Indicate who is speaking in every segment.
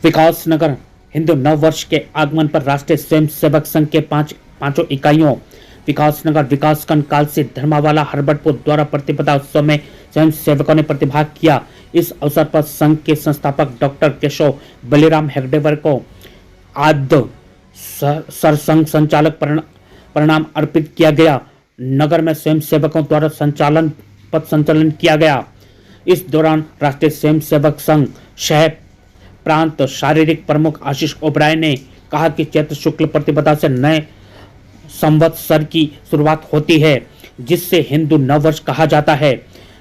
Speaker 1: विकासनगर हिंदू नववर्ष के आगमन पर राष्ट्रीय स्वयंसेवक संघ के पांचों इकाइयों विकासनगर विकासखंड काल से धर्मावाला हरबटपुर द्वारा प्रतिपदा उत्सव में स्वयंसेवकों ने प्रतिभाग किया। इस अवसर पर संघ के संस्थापक डॉक्टर केशव बलिराम हेगडेकर को आद्य सरसंघ संचालक प्रणाम अर्पित किया गया। नगर में स्वयंसेवकों द्वारा पथ संचालन किया गया। इस दौरान राष्ट्रीय स्वयंसेवक संघ शहर प्रांत शारीरिक प्रमुख आशीष ओबराय ने कहा कि चैत्र शुक्ल प्रतिपदा से नए संवत्सर की शुरुआत होती है, जिससे हिंदू नववर्ष कहा जाता है।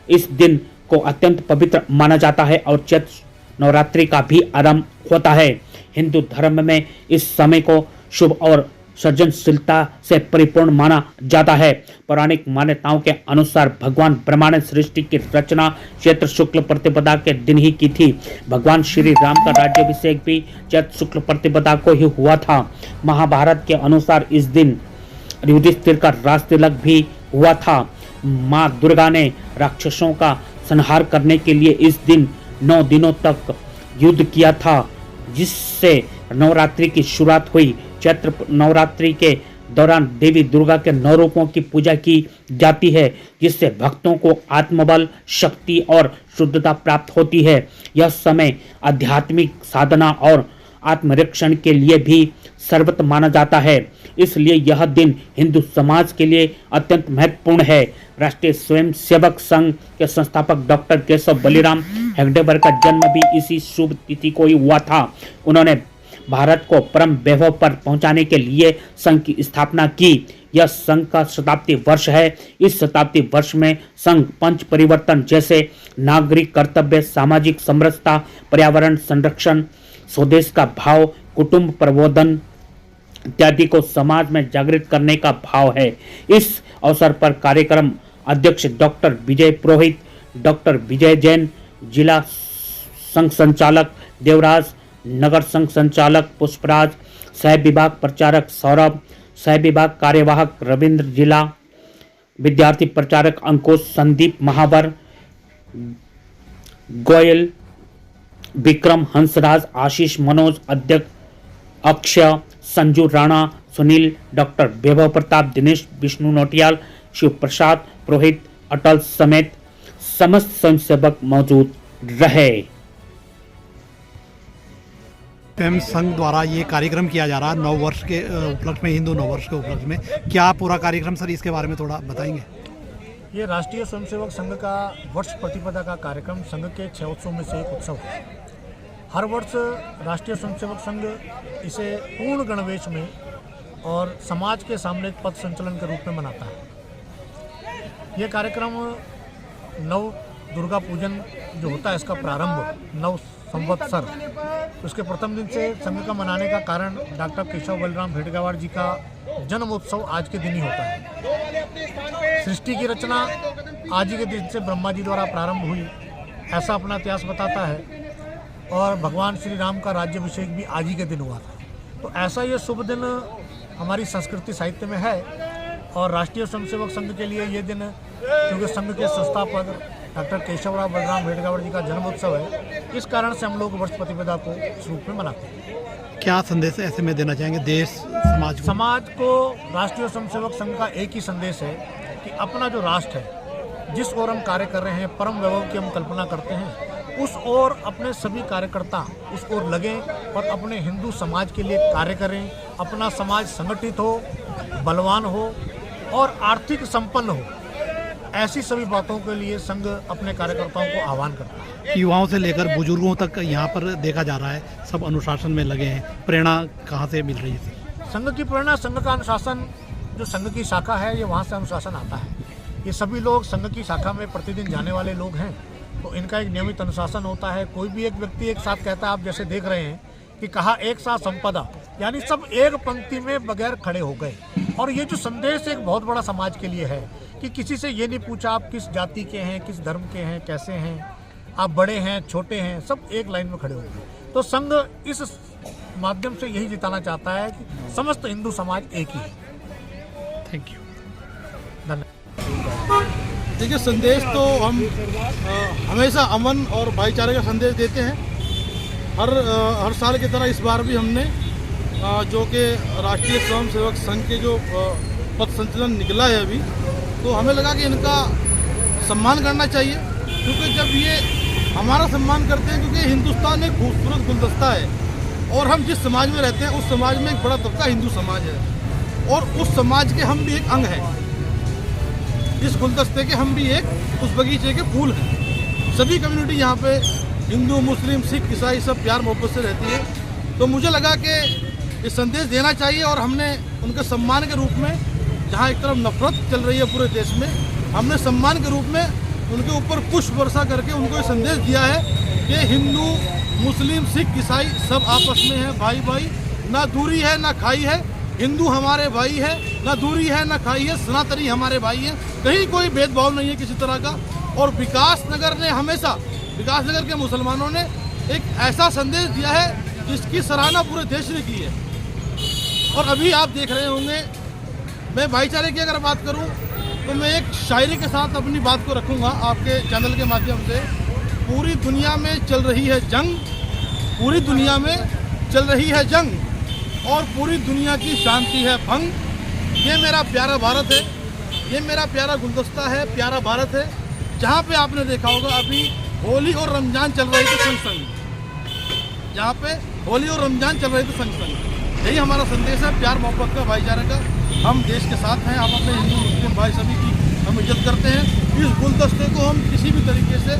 Speaker 1: इस दिन को अत्यंत पवित्र माना जाता है और चैत्र नवरात्रि का भी आरंभ होता है। हिंदू धर्म में इस समय को शुभ और सृजनशीलता से परिपूर्ण माना जाता है। पौराणिक मान्यताओं के अनुसार भगवान ब्रह्मा ने सृष्टि की रचना चैत्र शुक्ल प्रतिपदा के दिन ही की थी। भगवान श्री राम का राज्याभिषेक भी चैत्र शुक्ल प्रतिपदा को ही हुआ था। महाभारत के अनुसार इस दिन युधिष्ठिर का राजतिलक भी हुआ था। माँ दुर्गा ने राक्षसों का संहार करने के लिए इस दिन 9 दिनों तक युद्ध किया था, जिससे नवरात्रि की शुरुआत हुई। चैत्र नवरात्रि के दौरान देवी दुर्गा के 9 रूपों की पूजा की जाती है, जिससे भक्तों को आत्मबल, शक्ति और शुद्धता प्राप्त होती है। यह समय आध्यात्मिक साधना और आत्मरक्षण के लिए भी सर्वोत्तम माना जाता है, इसलिए यह दिन हिंदू समाज के लिए अत्यंत महत्वपूर्ण है। राष्ट्रीय स्वयंसेवक संघ के संस्थापक डॉक्टर केशव बलिराम हेगडेकर का जन्म भी इसी शुभ तिथि को ही हुआ था। उन्होंने भारत को परम वैभव पर पहुंचाने के लिए संघ की स्थापना की। यह संघ का शताब्दी वर्ष है। इस शताब्दी वर्ष में संघ पंच परिवर्तन जैसे नागरिक कर्तव्य, सामाजिक समरसता, पर्यावरण संरक्षण, स्वदेश का भाव, कुटुंब प्रबोधन इत्यादि को समाज में जागृत करने का भाव है। इस अवसर पर कार्यक्रम अध्यक्ष डॉक्टर विजय पुरोहित, डॉक्टर विजय जैन, जिला संघ संचालक देवराज, नगर संघ संचालक पुष्पराज, सह विभाग प्रचारक सौरभ, सह विभाग कार्यवाहक रविंद्र, जिला विद्यार्थी प्रचारक अंकुश, संदीप महावर, गोयल, विक्रम, हंसराज, आशीष, मनोज, अध्यक्ष अक्षय, संजू राणा, सुनील, डॉक्टर वैभव प्रताप, दिनेश, विष्णु नोटियाल, शिव प्रसाद पुरोहित, अटल समेत समस्त स्वयंसेवक मौजूद रहे।
Speaker 2: स्वयं संघ द्वारा ये कार्यक्रम किया जा रहा है नव वर्ष के उपलक्ष्य में, हिंदू नव वर्ष के उपलक्ष्य में, क्या पूरा कार्यक्रम सर इसके बारे में थोड़ा बताएंगे?
Speaker 3: ये राष्ट्रीय स्वयंसेवक संघ का वर्ष प्रतिपदा का कार्यक्रम संघ के 6 उत्सव में से एक उत्सव है। हर वर्ष राष्ट्रीय स्वयंसेवक संघ इसे पूर्ण गणवेश में और समाज के सामने एक पथ संचलन के रूप में मनाता है। ये कार्यक्रम नव दुर्गा पूजन जो होता है, इसका प्रारंभ नव संवत्सर, उसके प्रथम दिन से संघ का मनाने का कारण डॉक्टर केशव बलिराम हेगडेकर जी का जन्म उत्सव आज के दिन ही होता है। सृष्टि की रचना आज ही के दिन से ब्रह्मा जी द्वारा प्रारंभ हुई, ऐसा अपना इतिहास बताता है। और भगवान श्री राम का राज्याभिषेक भी आज ही के दिन हुआ था। तो ऐसा ये शुभ दिन हमारी संस्कृति साहित्य में है। और राष्ट्रीय स्वयंसेवक संघ के लिए ये दिन, क्योंकि संघ के संस्थापक डॉक्टर केशवराव बलराम हेगडेकर जी का जन्मोत्सव है, इस कारण से हम लोग वर्ष प्रतिपदा को इस रूप में मनाते हैं।
Speaker 2: क्या संदेश ऐसे में देना चाहेंगे देश समाज
Speaker 3: को? राष्ट्रीय स्वयंसेवक संघ का एक ही संदेश है कि अपना जो राष्ट्र है, जिस ओर हम कार्य कर रहे हैं, परम वैभव की हम कल्पना करते हैं, उस ओर अपने सभी कार्यकर्ता उस ओर लगें और अपने हिंदू समाज के लिए कार्य करें। अपना समाज संगठित हो, बलवान हो और आर्थिक संपन्न हो, ऐसी सभी बातों के लिए संघ अपने कार्यकर्ताओं को आह्वान करता है।
Speaker 2: युवाओं से लेकर बुजुर्गों तक यहाँ पर देखा जा रहा है, सब अनुशासन में लगे हैं। प्रेरणा कहाँ से मिल रही है?
Speaker 3: संघ की प्रेरणा, संघ का अनुशासन, जो संघ की शाखा है, ये वहाँ से अनुशासन आता है। ये सभी लोग संघ की शाखा में प्रतिदिन जाने वाले लोग हैं, तो इनका एक नियमित अनुशासन होता है। कोई भी एक व्यक्ति एक साथ कहता है, आप जैसे देख रहे हैं कि कहा एक साथ संपदा, यानी सब एक पंक्ति में बगैर खड़े हो गए। और ये जो संदेश एक बहुत बड़ा समाज के लिए है कि किसी से ये नहीं पूछा आप किस जाति के हैं, किस धर्म के हैं, कैसे हैं, आप बड़े हैं, छोटे हैं, सब एक लाइन में खड़े हो गए। तो संघ इस माध्यम से यही जिताना चाहता है कि समस्त हिंदू समाज एक ही है।
Speaker 2: थैंक यू,
Speaker 3: धन्यवाद।
Speaker 4: देखिए, संदेश तो हम हमेशा अमन और भाईचारे का संदेश देते हैं। हर साल की तरह इस बार भी हमने जो कि राष्ट्रीय स्वयंसेवक संघ के जो पथ संचलन निकला है अभी, तो हमें लगा कि इनका सम्मान करना चाहिए, क्योंकि जब ये हमारा सम्मान करते हैं, क्योंकि हिंदुस्तान एक खूबसूरत गुलदस्ता है और हम जिस समाज में रहते हैं उस समाज में एक बड़ा तबका हिंदू समाज है और उस समाज के हम भी एक अंग हैं। इस गुलदस्ते के हम भी एक उस बगीचे के फूल हैं। सभी कम्युनिटी यहाँ पे हिंदू, मुस्लिम, सिख, ईसाई सब प्यार मोहब्बत से रहती है। तो मुझे लगा कि ये संदेश देना चाहिए और हमने उनके सम्मान के रूप में, जहाँ एक तरफ नफरत चल रही है पूरे देश में, हमने सम्मान के रूप में उनके ऊपर पुष्प वर्षा करके उनको ये संदेश दिया है कि हिंदू, मुस्लिम, सिख, ईसाई सब आपस में है, भाई भाई, ना दूरी है ना खाई है। हिंदू हमारे भाई है, ना दूरी है ना खाई है। सनातनी हमारे भाई हैं, कहीं कोई भेदभाव नहीं है किसी तरह का। और विकासनगर ने हमेशा, विकासनगर के मुसलमानों ने एक ऐसा संदेश दिया है जिसकी सराहना पूरे देश ने की है। और अभी आप देख रहे होंगे, मैं भाईचारे की अगर बात करूं तो मैं एक शायरी के साथ अपनी बात को रखूंगा आपके चैनल के माध्यम से। पूरी दुनिया में चल रही है जंग, पूरी दुनिया में चल रही है जंग और पूरी दुनिया की शांति है भंग। ये मेरा प्यारा भारत है, ये मेरा प्यारा गुलदस्ता है, प्यारा भारत है, जहाँ पे आपने देखा होगा अभी होली और रमजान चल रही थी संग संग, जहाँ पे होली और रमजान चल रही थी संग संग। यही हमारा संदेश है, प्यार मोहब्बत का, भाईचारे का। हम देश के साथ हैं, हम अपने हिंदू मुस्लिम भाई सभी की हम इज्जत करते हैं। इस गुलदस्ते को हम किसी भी तरीके से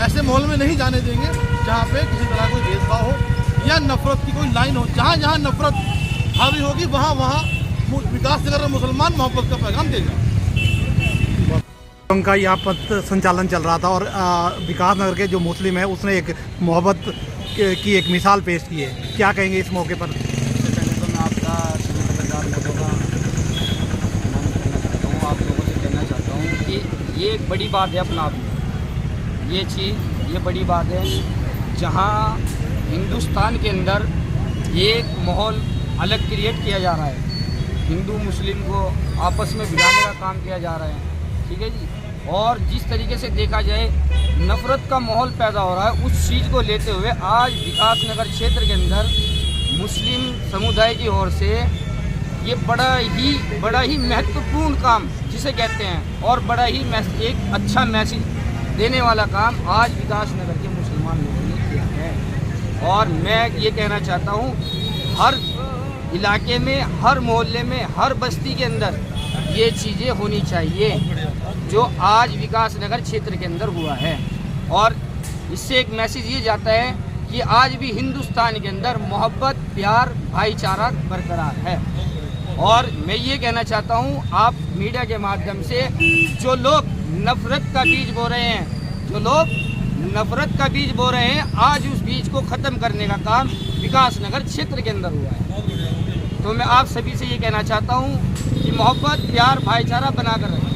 Speaker 4: ऐसे माहौल में नहीं जाने देंगे जहाँ पे किसी तरह कोई भेदभाव हो या नफरत की कोई लाइन हो। जहाँ जहाँ नफरत हावी होगी वहाँ वहाँ विकासनगर में मुसलमान मोहब्बत का पैगाम देगा।
Speaker 2: उनका यहाँ पथ संचालन चल रहा था और विकासनगर के जो मुस्लिम है उसने एक मोहब्बत की एक मिसाल पेश की है। क्या कहेंगे इस मौके पर?
Speaker 5: सबसे पहले तो मैं आपका सभी पत्रकार लोगों का आप लोगों से कहना चाहता हूँ कि ये एक बड़ी बात है अपना आप में। ये चीज़ ये बड़ी बात है जहाँ हिंदुस्तान के अंदर एक माहौल अलग क्रिएट किया जा रहा है, हिंदू मुस्लिम को आपस में भिड़ाने का काम किया जा रहा है, ठीक है जी। और जिस तरीके से देखा जाए नफ़रत का माहौल पैदा हो रहा है, उस चीज़ को लेते हुए आज विकासनगर क्षेत्र के अंदर मुस्लिम समुदाय की ओर से ये बड़ा ही महत्वपूर्ण काम जिसे कहते हैं और बड़ा ही एक अच्छा मैसेज देने वाला काम आज विकासनगर के मुसलमान लोगों ने किया है। और मैं ये कहना चाहता हूँ हर इलाके में, हर मोहल्ले में, हर बस्ती के अंदर ये चीज़ें होनी चाहिए जो आज विकासनगर क्षेत्र के अंदर हुआ है। और इससे एक मैसेज ये जाता है कि आज भी हिंदुस्तान के अंदर मोहब्बत, प्यार, भाईचारा बरकरार है। और मैं ये कहना चाहता हूँ आप मीडिया के माध्यम से जो लोग नफ़रत का बीज बो रहे हैं, जो लोग नफ़रत का बीज बो रहे हैं, आज उस बीज को ख़त्म करने का काम विकासनगर क्षेत्र के अंदर हुआ है। तो मैं आप सभी से ये कहना चाहता हूँ कि मोहब्बत, प्यार, भाईचारा बनाकर रखें।